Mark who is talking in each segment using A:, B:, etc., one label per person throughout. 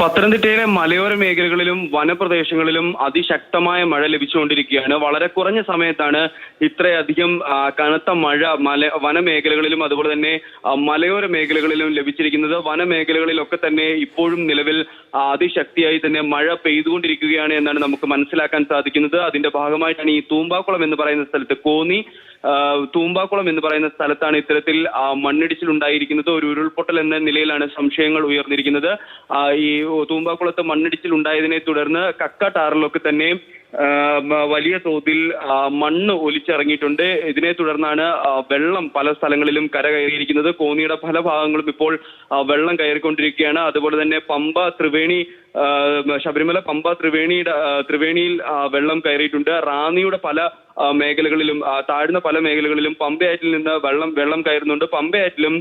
A: പത്തനംതിട്ടയിലെ മലയോര മേഖലകളിലും വനപ്രദേശങ്ങളിലും അതിശക്തമായ മഴ ലഭിച്ചുകൊണ്ടിരിക്കുകയാണ്. വളരെ കുറഞ്ഞ സമയത്താണ് ഇത്രയധികം കനത്ത മഴ വനമേഖലകളിലും അതുപോലെ തന്നെ മലയോര മേഖലകളിലും ലഭിച്ചിരിക്കുന്നത്. വനമേഖലകളിലൊക്കെ തന്നെ ഇപ്പോഴും നിലവിൽ അതിശക്തിയായി തന്നെ മഴ പെയ്തുകൊണ്ടിരിക്കുകയാണ് എന്നാണ് നമുക്ക് മനസ്സിലാക്കാൻ സാധിക്കുന്നത്. അതിന്റെ ഭാഗമായിട്ടാണ് ഈ തൂമ്പാക്കുളം എന്ന് പറയുന്ന സ്ഥലത്ത് തൂമ്പാക്കുളം എന്ന് പറയുന്ന സ്ഥലത്താണ് ഇത്തരത്തിൽ മണ്ണിടിച്ചിൽ ഉണ്ടായിരിക്കുന്നത്. ഒരു ഉരുൾപൊട്ടൽ എന്ന നിലയിലാണ് സംശയങ്ങൾ ഉയർന്നിരിക്കുന്നത്. ഈ തൂമ്പാക്കുളത്ത് മണ്ണിടിച്ചിൽ ഉണ്ടായതിനെ തുടർന്ന് കക്കാട്ടാറിലൊക്കെ തന്നെ വലിയ തോതിൽ മണ്ണ് ഒലിച്ചിറങ്ങിയിട്ടുണ്ട്. ഇതിനെ തുടർന്നാണ് വെള്ളം പല സ്ഥലങ്ങളിലും കരകയറിയിരിക്കുന്നത്. കോന്നിയുടെ പല ഭാഗങ്ങളും ഇപ്പോൾ വെള്ളം കയറിക്കൊണ്ടിരിക്കുകയാണ്. അതുപോലെ തന്നെ ശബരിമല പമ്പ ത്രിവേണിയിൽ വെള്ളം കയറിയിട്ടുണ്ട്. റാന്നിയുടെ പല മേഖലകളിലും താഴ്ന്ന പല മേഖലകളിലും പമ്പയാറ്റിൽ നിന്ന് വെള്ളം കയറുന്നുണ്ട്. പമ്പയാറ്റിലും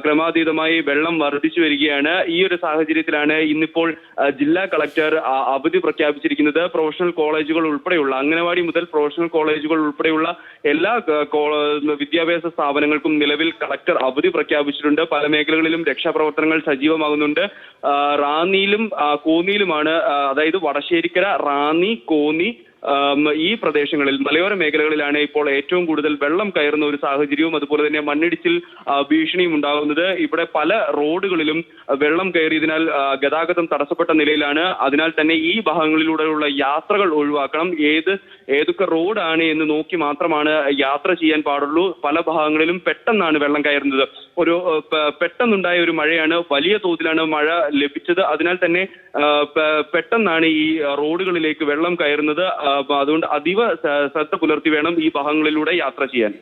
A: ക്രമാതീതമായി വെള്ളം വർദ്ധിച്ചു വരികയാണ്. ഈ ഒരു സാഹചര്യത്തിലാണ് ഇന്നിപ്പോൾ ജില്ലാ കളക്ടർ അവധി പ്രഖ്യാപിച്ചിരിക്കുന്നത്. പ്രൊഫഷണൽ കോളേജുകൾ ഉൾപ്പെടെയുള്ള അംഗനവാടി മുതൽ പ്രൊഫഷണൽ കോളേജുകൾ ഉൾപ്പെടെയുള്ള എല്ലാ വിദ്യാഭ്യാസ സ്ഥാപനങ്ങൾക്കും നിലവിൽ കളക്ടർ അവധി പ്രഖ്യാപിച്ചിട്ടുണ്ട്. പല മേഖലകളിലും രക്ഷാപ്രവർത്തനങ്ങൾ സജീവമാകുന്നുണ്ട്. റാന്നിയിലും കോന്നിയിലുമാണ്, അതായത് വടശ്ശേരിക്കര, റാന്നി, കോന്നി ഈ പ്രദേശങ്ങളിൽ മലയോര മേഖലകളിലാണ് ഇപ്പോൾ ഏറ്റവും കൂടുതൽ വെള്ളം കയറുന്ന ഒരു സാഹചര്യവും അതുപോലെ തന്നെ മണ്ണിടിച്ചിൽ ഭീഷണിയും ഉണ്ടാകുന്നത്. ഇവിടെ പല റോഡുകളിലും വെള്ളം കയറിയതിനാൽ ഗതാഗതം തടസ്സപ്പെട്ട നിലയിലാണ്. അതിനാൽ തന്നെ ഈ ഭാഗങ്ങളിലൂടെയുള്ള യാത്രകൾ ഒഴിവാക്കണം. ഏതൊക്കെ റോഡാണ് എന്ന് നോക്കി മാത്രമാണ് യാത്ര ചെയ്യാൻ പാടുള്ളൂ. പല ഭാഗങ്ങളിലും പെട്ടെന്നാണ് വെള്ളം കയറുന്നത്. പെട്ടെന്നുണ്ടായ ഒരു മഴയാണ്, വലിയ തോതിലാണ് മഴ ലഭിച്ചത്. അതിനാൽ തന്നെ പെട്ടെന്നാണ് ഈ റോഡുകളിലേക്ക് വെള്ളം കയറുന്നത്. അതുകൊണ്ട് അതീവ ശ്രദ്ധ പുലർത്തി വേണം ഈ ഭാഗങ്ങളിലൂടെ യാത്ര ചെയ്യാൻ.